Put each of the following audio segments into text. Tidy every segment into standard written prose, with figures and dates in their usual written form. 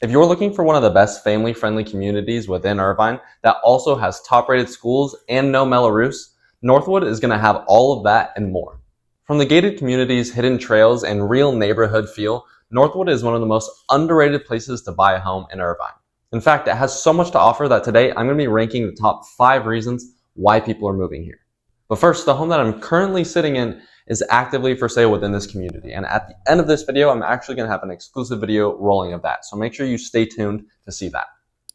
If you're looking for one of the best family-friendly communities within Irvine that also has top-rated schools and no Mello-Roos, Northwood is going to have all of that and more. From the gated communities, hidden trails, and real neighborhood feel, Northwood is one of the most underrated places to buy a home in Irvine. In fact, it has so much to offer that today I'm going to be ranking the top 5 reasons why people are moving here. But first, the home that I'm currently sitting in is actively for sale within this community. And at the end of this video, I'm actually going to have an exclusive video rolling of that. So make sure you stay tuned to see that.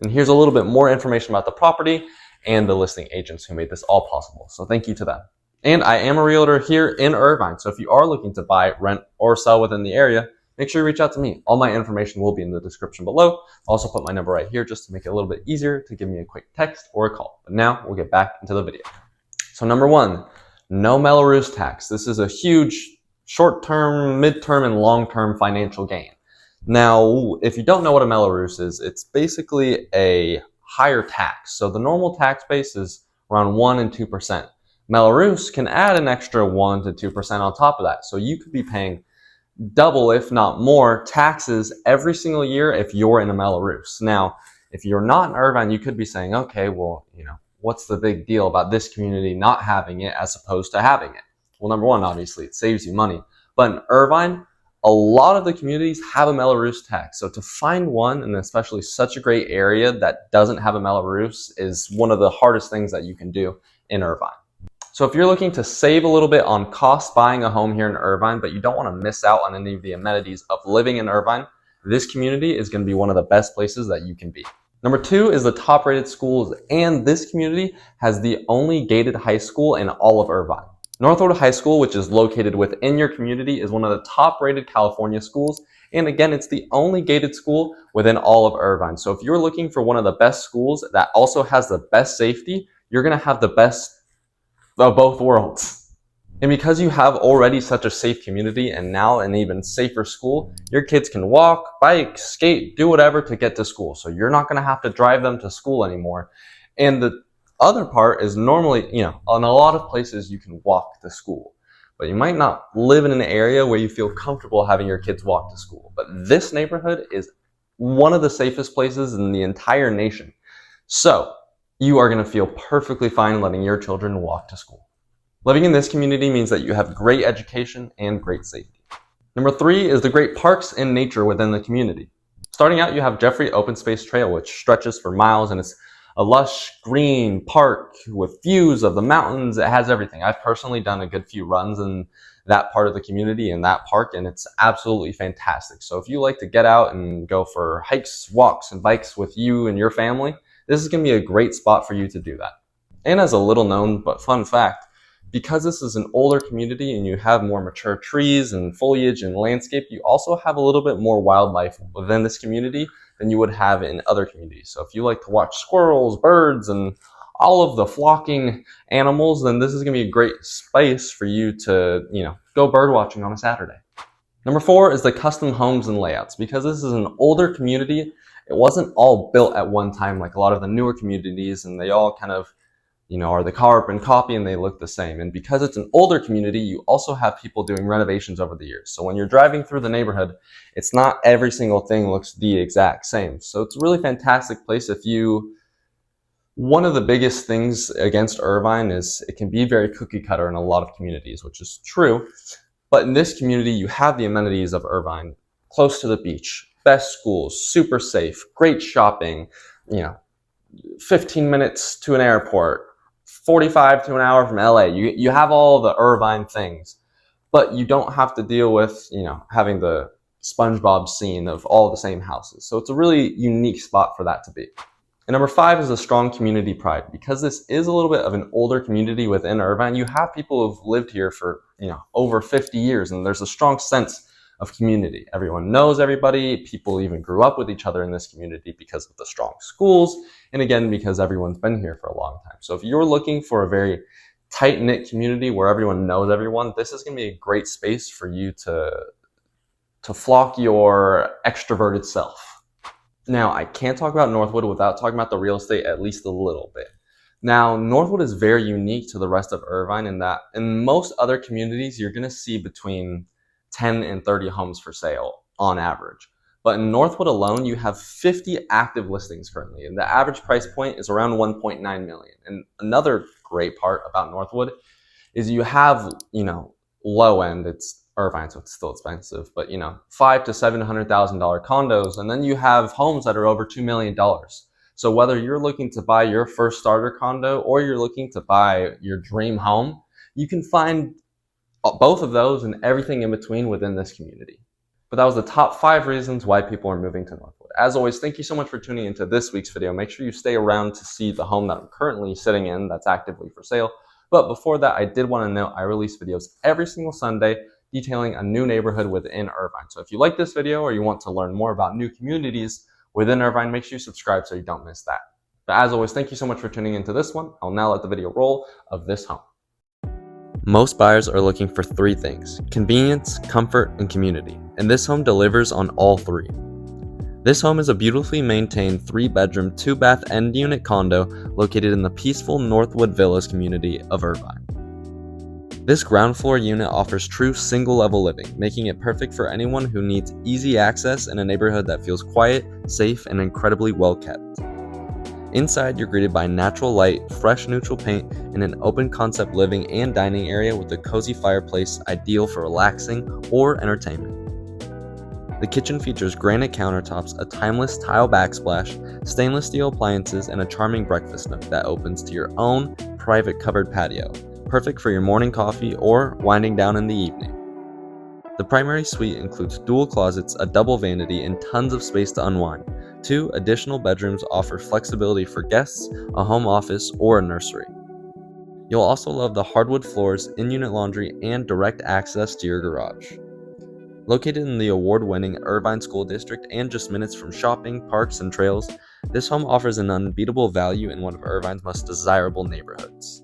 And here's a little bit more information about the property and the listing agents who made this all possible. So thank you to them. And I am a realtor here in Irvine. So if you are looking to buy, rent, or sell within the area, make sure you reach out to me. All my information will be in the description below. I'll also put my number right here just to make it a little bit easier to give me a quick text or a call. But now we'll get back into the video. So number 1, no Mello-Roos tax. This is a huge short-term, mid-term, and long-term financial gain. Now, if you don't know what a Mello-Roos is, it's basically a higher tax. So the normal tax base is around 1 and 2%. Mello-Roos can add an extra 1 to 2% on top of that. So you could be paying double, if not more, taxes every single year if you're in a Mello-Roos. Now, if you're not in Irvine, you could be saying, okay, well, what's the big deal about this community not having it as opposed to having it? Well, number 1, obviously, it saves you money. But in Irvine, a lot of the communities have a Mello-Roos tax. So to find one, and especially such a great area that doesn't have a Mello-Roos, is one of the hardest things that you can do in Irvine. So if you're looking to save a little bit on cost buying a home here in Irvine, but you don't want to miss out on any of the amenities of living in Irvine, this community is going to be one of the best places that you can be. Number 2 is the top-rated schools, and this community has the only gated high school in all of Irvine. Northwood High School, which is located within your community, is one of the top-rated California schools, and again, it's the only gated school within all of Irvine. So if you're looking for one of the best schools that also has the best safety, you're going to have the best of both worlds. And because you have already such a safe community and now an even safer school, your kids can walk, bike, skate, do whatever to get to school. So you're not going to have to drive them to school anymore. And the other part is normally, in a lot of places you can walk to school, but you might not live in an area where you feel comfortable having your kids walk to school. But this neighborhood is one of the safest places in the entire nation. So you are going to feel perfectly fine letting your children walk to school. Living in this community means that you have great education and great safety. Number 3 is the great parks and nature within the community. Starting out, you have Jeffrey Open Space Trail, which stretches for miles, and it's a lush green park with views of the mountains. It has everything. I've personally done a good few runs in that part of the community, in that park, and it's absolutely fantastic. So if you like to get out and go for hikes, walks, and bikes with you and your family, this is going to be a great spot for you to do that. And as a little known but fun fact, because this is an older community and you have more mature trees and foliage and landscape, you also have a little bit more wildlife within this community than you would have in other communities. So if you like to watch squirrels, birds, and all of the flocking animals, then this is going to be a great space for you to, go bird watching on a Saturday. Number 4 is the custom homes and layouts. Because this is an older community, it wasn't all built at one time like a lot of the newer communities, and they all kind of are the carbon copy and they look the same. And because it's an older community, you also have people doing renovations over the years. So when you're driving through the neighborhood, it's not every single thing looks the exact same. So it's a really fantastic place. One of the biggest things against Irvine is it can be very cookie cutter in a lot of communities, which is true. But in this community, you have the amenities of Irvine, close to the beach, best schools, super safe, great shopping, 15 minutes to an airport, 45 to an hour from LA. You have all the Irvine things, but you don't have to deal with, having the SpongeBob scene of all the same houses. So it's a really unique spot for that to be. And number 5 is a strong community pride. Because this is a little bit of an older community within Irvine, you have people who've lived here for, over 50 years, and there's a strong sense of community. Everyone knows everybody. People even grew up with each other in this community because of the strong schools, and again, because everyone's been here for a long time. So if you're looking for a very tight-knit community where everyone knows everyone, this is going to be a great space for you to flock your extroverted self. Now, I can't talk about Northwood without talking about the real estate at least a little bit. Now, Northwood is very unique to the rest of Irvine in that in most other communities, you're going to see between 10 and 30 homes for sale on average. But in Northwood alone, you have 50 active listings currently, and the average price point is around 1.9 million. And another great part about Northwood is you have, low end, it's Irvine, so it's still expensive, but $500,000 to $700,000 condos, and then you have homes that are over $2 million. So whether you're looking to buy your first starter condo or you're looking to buy your dream home, you can find both of those and everything in between within this community. But that was the top 5 reasons why people are moving to Northwood. As always, thank you so much for tuning into this week's video. Make sure you stay around to see the home that I'm currently sitting in that's actively for sale. But before that, I did want to note I release videos every single Sunday detailing a new neighborhood within Irvine. So if you like this video or you want to learn more about new communities within Irvine, make sure you subscribe so you don't miss that. But as always, thank you so much for tuning into this one. I'll now let the video roll of this home. Most buyers are looking for 3 things: convenience, comfort, and community. And this home delivers on all 3. This home is a beautifully maintained 3-bedroom, 2-bath end unit condo located in the peaceful Northwood Villas community of Irvine. This ground floor unit offers true single-level living, making it perfect for anyone who needs easy access in a neighborhood that feels quiet, safe, and incredibly well kept. Inside, you're greeted by natural light, fresh neutral paint, and an open concept living and dining area with a cozy fireplace ideal for relaxing or entertainment. The kitchen features granite countertops, a timeless tile backsplash, stainless steel appliances, and a charming breakfast nook that opens to your own private covered patio, perfect for your morning coffee or winding down in the evening. The primary suite includes dual closets, a double vanity, and tons of space to unwind. 2 additional bedrooms offer flexibility for guests, a home office, or a nursery. You'll also love the hardwood floors, in-unit laundry, and direct access to your garage. Located in the award-winning Irvine School District and just minutes from shopping, parks, and trails, this home offers an unbeatable value in one of Irvine's most desirable neighborhoods.